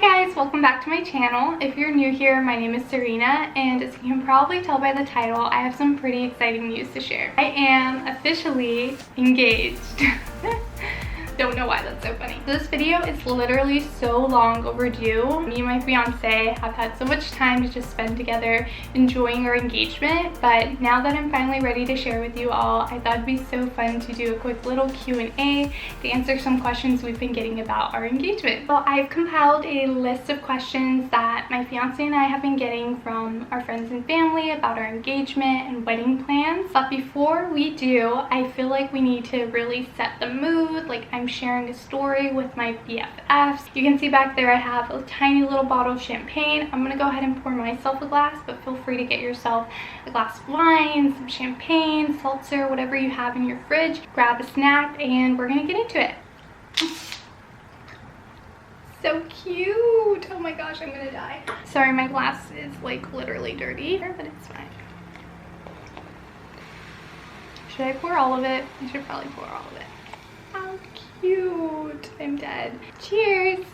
guys, welcome back to my channel. If you're new here, my name is Serena, and as you can probably tell by the title, I have some pretty exciting news to share. I am officially engaged. Don't know why that's so funny. This video is literally so long overdue. Me and my fiance have had so much time to just spend together enjoying our engagement, but now that I'm finally ready to share with you all, I thought it'd be so fun to do a quick little Q&A to answer some questions we've been getting about our engagement. So I've compiled a list of questions that my fiance and I have been getting from our friends and family about our engagement and wedding plans. But before we do, I feel like we need to really set the mood. Like, I'm sharing a story with my BFFs. You can see back there I have a tiny little bottle of champagne. I'm gonna go ahead and pour myself a glass, but feel free to get yourself a glass of wine, some champagne, seltzer, whatever you have in your fridge. Grab a snack and we're gonna get into it. So cute. Oh my gosh, I'm gonna die. Sorry, my glass is like literally dirty, but it's fine. Should I pour all of it? I should probably pour all of it. How cute. I'm dead. Cheers.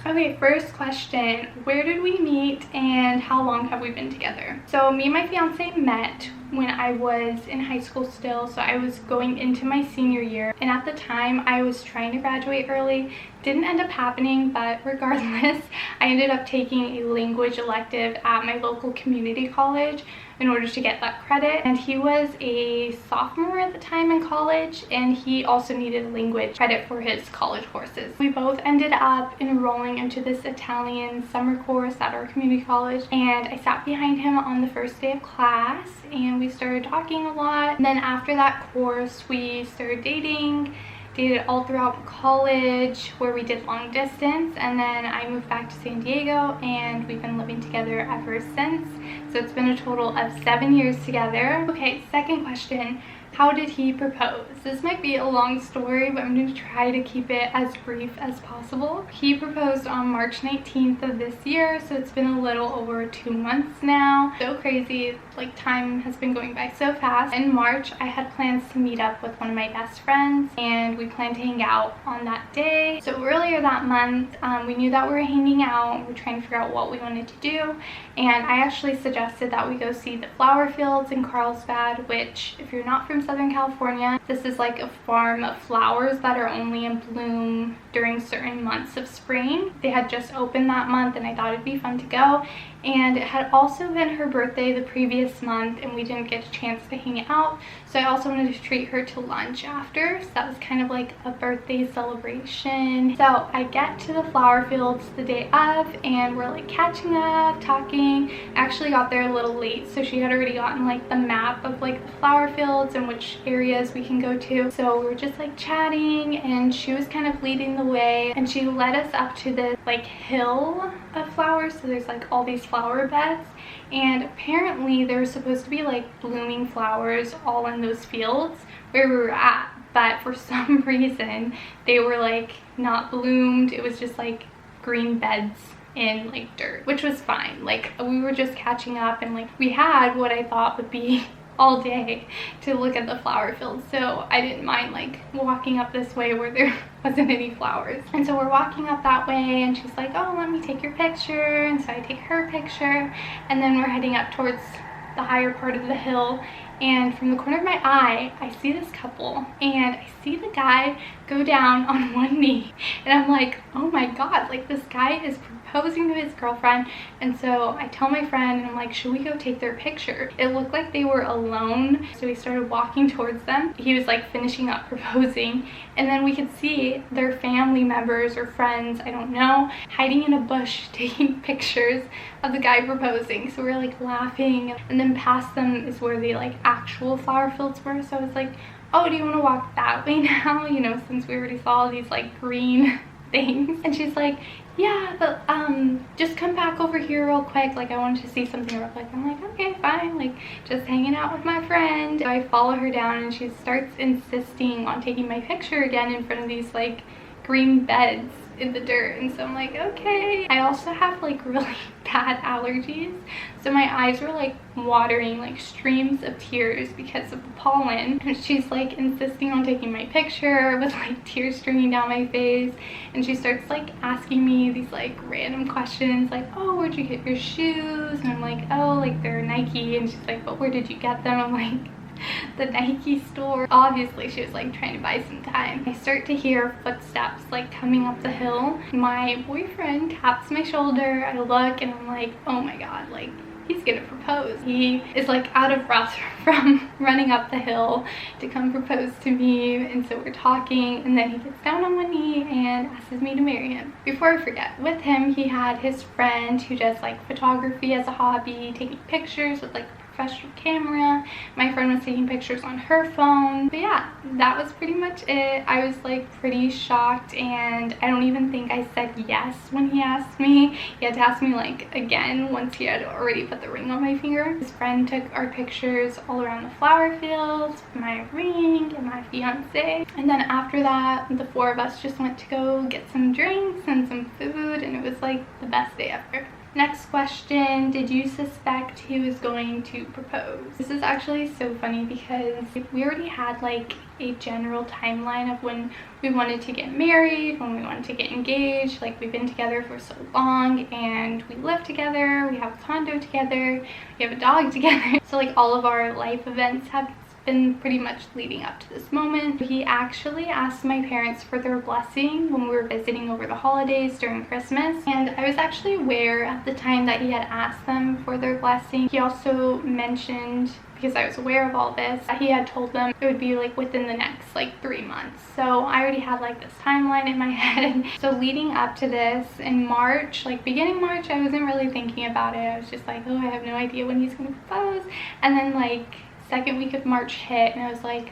Okay, first question. Where did we meet and how long have we been together? So me and my fiance met when I was in high school still, so I was going into my senior year, and at the time I was trying to graduate early. Didn't end up happening, but regardless, I ended up taking a language elective at my local community college in order to get that credit. And he was a sophomore at the time in college, and he also needed language credit for his college courses. We both ended up enrolling into this Italian summer course at our community college, and I sat behind him on the first day of class and we started talking a lot. And then after that course we started dated all throughout college, where we did long distance, and then I moved back to San Diego and we've been living together ever since. So it's been a total of 7 years together. Okay, second question. How did he propose? This might be a long story, but I'm going to try to keep it as brief as possible. He proposed on March 19th of this year, so it's been a little over 2 months now. So crazy, like time has been going by so fast. In March, I had plans to meet up with one of my best friends, and we planned to hang out on that day. So earlier that month, we knew that we were hanging out. We were trying to figure out what we wanted to do, and I actually suggested that we go see the flower fields in Carlsbad, which, if you're not from Southern California, this is like a farm of flowers that are only in bloom during certain months of spring. They had just opened that month and I thought it'd be fun to go. And it had also been her birthday the previous month and we didn't get a chance to hang out, so I also wanted to treat her to lunch after, so that was kind of like a birthday celebration. So I get to the flower fields the day of and we're like catching up, talking. I actually got there a little late, so she had already gotten like the map of like the flower fields and which areas we can go to. So we were just like chatting and she was kind of leading the way, and she led us up to this like hill of flowers. So there's like all these flower beds, and apparently there was supposed to be like blooming flowers all in those fields where we were at, but for some reason they were like not bloomed. It was just like green beds in like dirt, which was fine. Like, we were just catching up and like we had what I thought would be all day to look at the flower fields, so I didn't mind like walking up this way where there wasn't any flowers. And so we're walking up that way and she's like, oh, let me take your picture, and so I take her picture, and then we're heading up towards the higher part of the hill, and from the corner of my eye I see this couple and I see the guy go down on one knee, and I'm like, oh my god, like this guy is proposing to his girlfriend. And so I tell my friend and I'm like, should we go take their picture? It looked like they were alone, so we started walking towards them. He was like finishing up proposing, and then we could see their family members or friends, I don't know, hiding in a bush taking pictures of the guy proposing. So we were like laughing, and then past them is where the like actual flower fields were. So I was like, oh, do you want to walk that way now, you know, since we already saw these like green things? And she's like, yeah, but just come back over here real quick, like I wanted to see something real quick. I'm like, okay, fine, like just hanging out with my friend. So I follow her down and she starts insisting on taking my picture again in front of these like green beds in the dirt. And so I'm like, okay. I also have like really bad allergies, so my eyes were like watering, like streams of tears because of the pollen. And she's like insisting on taking my picture with like tears streaming down my face, and she starts like asking me these like random questions like, oh, where'd you get your shoes? And I'm like, oh, like they're Nike. And she's like, but where did you get them? I'm like, the Nike store. Obviously she was like trying to buy some time. I start to hear footsteps like coming up the hill. My boyfriend taps my shoulder. I look and I'm like, oh my god, like he's gonna propose. He is like out of breath from running up the hill to come propose to me. And so we're talking, and then he gets down on one knee and asks me to marry him. Before I forget, with him he had his friend who does like photography as a hobby, taking pictures with like professional camera. My friend was taking pictures on her phone. But yeah, that was pretty much it. I was like pretty shocked, and I don't even think I said yes when he asked me. He had to ask me like again once he had already put the ring on my finger. His friend took our pictures all around the flower fields, my ring and my fiance. And then after that, the four of us just went to go get some drinks and some food, and it was like the best day ever. Next question, did you suspect he was going to propose? This is actually so funny because we already had like a general timeline of when we wanted to get married, when we wanted to get engaged. Like we've been together for so long, and we live together, we have a condo together, we have a dog together. So like all of our life events have been pretty much leading up to this moment. He actually asked my parents for their blessing when we were visiting over the holidays during Christmas, and I was actually aware at the time that he had asked them for their blessing. He also mentioned, because I was aware of all this, that he had told them it would be like within the next like 3 months. So I already had like this timeline in my head. So leading up to this in March, like beginning March, I wasn't really thinking about it. I was just like, oh, I have no idea when he's gonna propose. And then like second week of March hit, and I was like,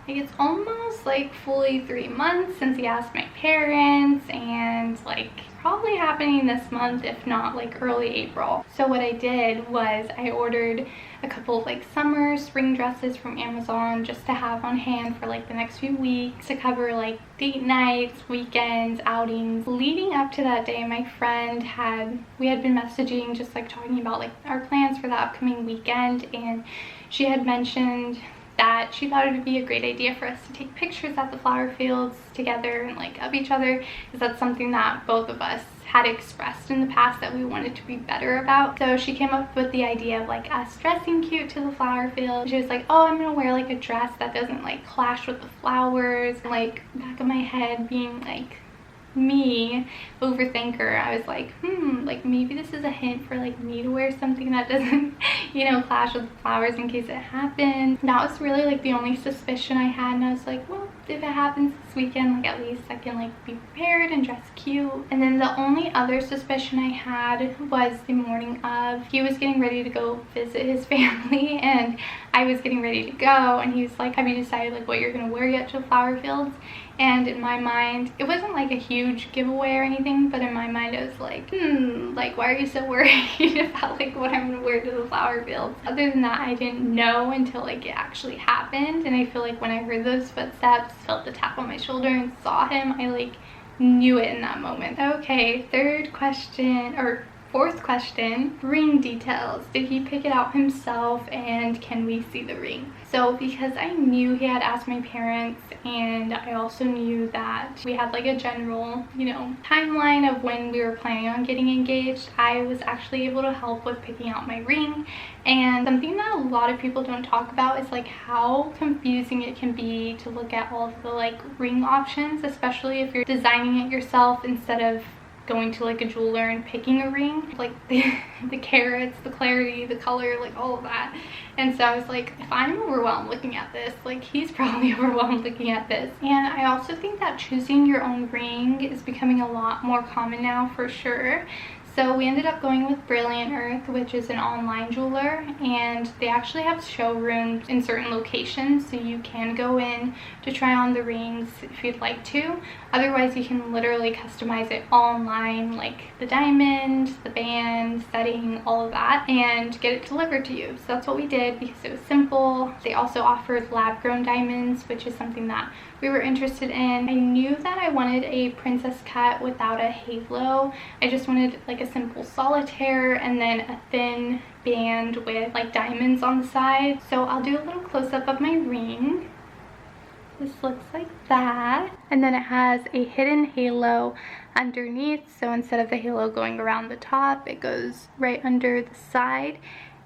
like it's almost like fully 3 months since he asked my parents, and like probably happening this month, if not like early April. So what I did was I ordered a couple of like summer spring dresses from Amazon just to have on hand for like the next few weeks to cover like date nights, weekends, outings. Leading up to that day, my friend we had been messaging, just like talking about like our plans for the upcoming weekend, and she had mentioned that she thought it would be a great idea for us to take pictures at the flower fields together and like of each other, because that's something that both of us had expressed in the past that we wanted to be better about. So she came up with the idea of like us dressing cute to the flower field. She was like, oh, I'm gonna wear like a dress that doesn't like clash with the flowers. And like back of my head being like me, overthinker, I was like, like maybe this is a hint for like me to wear something that doesn't, you know, clash with the flowers in case it happens. That was really like the only suspicion I had, and I was like, well, if it happens this weekend, like at least I can like be prepared and dress cute. And then the only other suspicion I had was the morning of. He was getting ready to go visit his family, and I was getting ready to go, and he was like, have you decided like what you're gonna wear yet to the flower fields? And in my mind, it wasn't like a huge giveaway or anything, but in my mind I was like, like why are you so worried about like what I'm gonna wear to the flower fields? Other than that, I didn't know until like it actually happened. And I feel like when I heard those footsteps, felt the tap on my shoulder, and saw him, I like knew it in that moment. Okay, fourth question, ring details. Did he pick it out himself, and can we see the ring? So because I knew he had asked my parents, and I also knew that we had like a general, you know, timeline of when we were planning on getting engaged, I was actually able to help with picking out my ring. And something that a lot of people don't talk about is like how confusing it can be to look at all of the like ring options, especially if you're designing it yourself instead of going to like a jeweler and picking a ring, like the carats, the clarity, the color, like all of that. And so I was like, if I'm overwhelmed looking at this, like he's probably overwhelmed looking at this. And I also think that choosing your own ring is becoming a lot more common now, for sure. So we ended up going with Brilliant Earth, which is an online jeweler, and they actually have showrooms in certain locations, so you can go in to try on the rings if you'd like to. Otherwise, you can literally customize it all online, like the diamond, the band, setting, all of that, and get it delivered to you. So that's what we did because it was simple. They also offered lab-grown diamonds, which is something that we were interested in. I knew that I wanted a princess cut without a halo. I just wanted like a simple solitaire and then a thin band with like diamonds on the side. So I'll do a little close-up of my ring. This looks like that, and then it has a hidden halo underneath, so instead of the halo going around the top, it goes right under the side.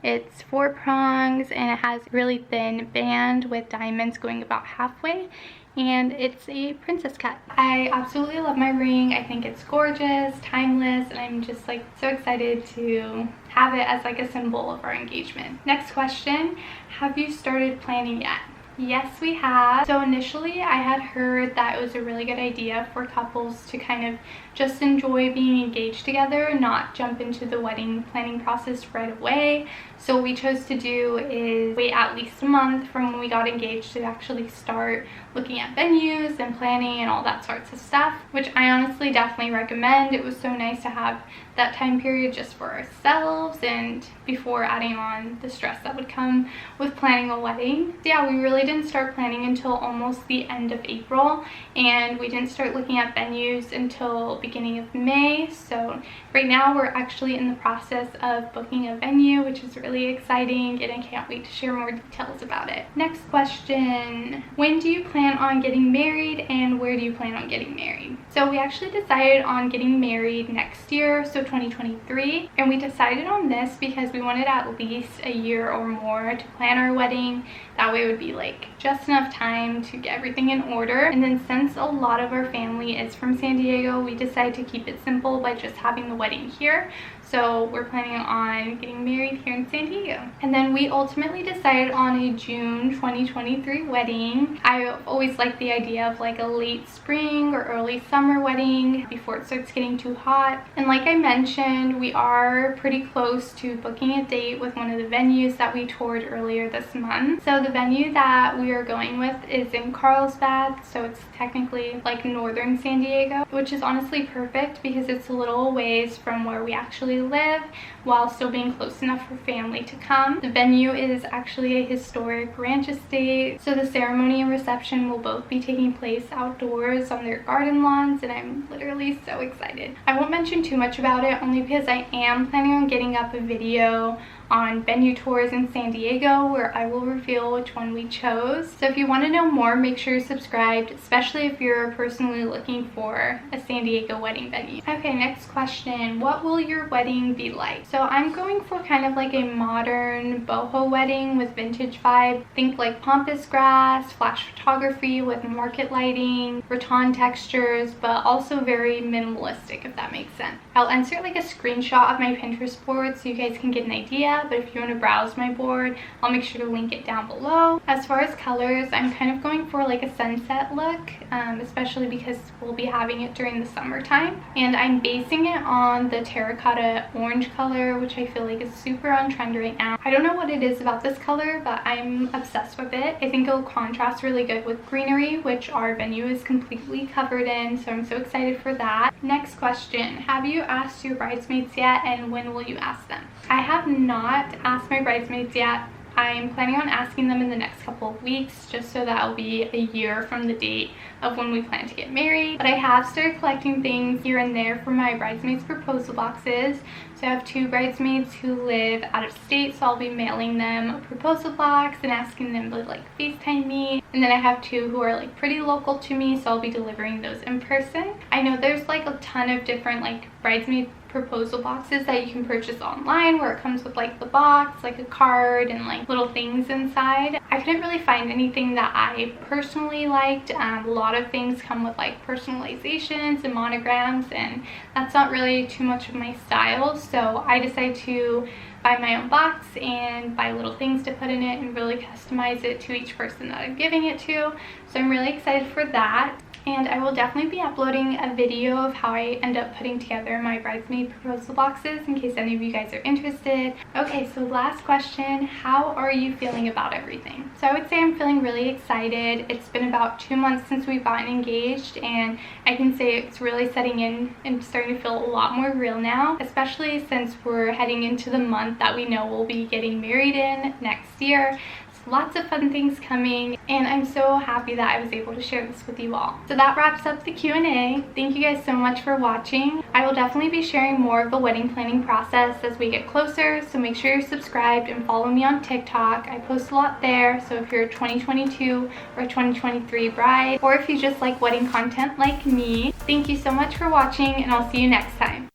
It's 4 prongs and it has a really thin band with diamonds going about halfway, and it's a princess cut. I absolutely love my ring. I think it's gorgeous, timeless, and I'm just like so excited to have it as like a symbol of our engagement. Next question, have you started planning yet? Yes, we have. So initially I had heard that it was a really good idea for couples to kind of just enjoy being engaged together and not jump into the wedding planning process right away. So what we chose to do is wait at least a month from when we got engaged to actually start looking at venues and planning and all that sorts of stuff, which I honestly definitely recommend. It was so nice to have that time period just for ourselves and before adding on the stress that would come with planning a wedding. So yeah, we really didn't start planning until almost the end of April, and we didn't start looking at venues until beginning of May. So right now we're actually in the process of booking a venue, which is really exciting, and I can't wait to share more details about it. Next question, when do you plan on getting married and where do you plan on getting married? So we actually decided on getting married next year, so 2023, and we decided on this because we wanted at least a year or more to plan our wedding. That way it would be like just enough time to get everything in order. And then since a lot of our family is from San Diego, we decided to keep it simple by just having the wedding here. So we're planning on getting married here in San Diego. And then we ultimately decided on a June 2023 wedding. I always liked the idea of like a late spring or early summer wedding before it starts getting too hot. And like I mentioned, we are pretty close to booking a date with one of the venues that we toured earlier this month. So the venue that we are going with is in Carlsbad, so it's technically like northern San Diego, which is honestly perfect because it's a little ways from where we actually live while still being close enough for family to come. The venue is actually a historic ranch estate, so the ceremony and reception will both be taking place outdoors on their garden lawns, and I'm literally so excited. I won't mention too much about it only because I am planning on getting up a video on venue tours in San Diego where I will reveal which one we chose. So if you want to know more, make sure you're subscribed, especially if you're personally looking for a San Diego wedding venue. Okay, next question. What will your wedding be like? So I'm going for kind of like a modern boho wedding with vintage vibe. Think like pampas grass, flash photography with market lighting, rattan textures, but also very minimalistic, if that makes sense. I'll insert like a screenshot of my Pinterest board so you guys can get an idea, but if you want to browse my board, I'll make sure to link it down below. As far as colors, I'm kind of going for like a sunset look, especially because we'll be having it during the summertime. And I'm basing it on the terracotta orange color, which I feel like is super on trend right now. I don't know what it is about this color, but I'm obsessed with it. I think it'll contrast really good with greenery, which our venue is completely covered in, so I'm so excited for that. Next question, have you asked your bridesmaids yet, and when will you ask them? I have not asked my bridesmaids yet. I'm planning on asking them in the next couple of weeks, just so that will be a year from the date of when we plan to get married. But I have started collecting things here and there for my bridesmaids proposal boxes. So I have 2 bridesmaids who live out of state, so I'll be mailing them a proposal box and asking them to like FaceTime me. And then I have 2 who are like pretty local to me, so I'll be delivering those in person. I know there's like a ton of different like bridesmaid proposal boxes that you can purchase online where it comes with like the box, like a card and like little things inside. I couldn't really find anything that I personally liked. A lot of things come with like personalizations and monograms, and that's not really too much of my style, so I decided to buy my own box and buy little things to put in it and really customize it to each person that I'm giving it to. So I'm really excited for that. and I will definitely be uploading a video of how I end up putting together my bridesmaid proposal boxes in case any of you guys are interested. Okay, so last question, how are you feeling about everything? So I would say I'm feeling really excited. It's been about 2 months since we've gotten engaged, and I can say it's really setting in and starting to feel a lot more real now, especially since we're heading into the month that we know we'll be getting married in next year. Lots of fun things coming, and I'm so happy that I was able to share this with you all. So that wraps up the Q&A. Thank you guys so much for watching. I will definitely be sharing more of the wedding planning process as we get closer, so make sure you're subscribed and follow me on TikTok. I post a lot there, so if you're a 2022 or 2023 bride, or if you just like wedding content like me, thank you so much for watching, and I'll see you next time.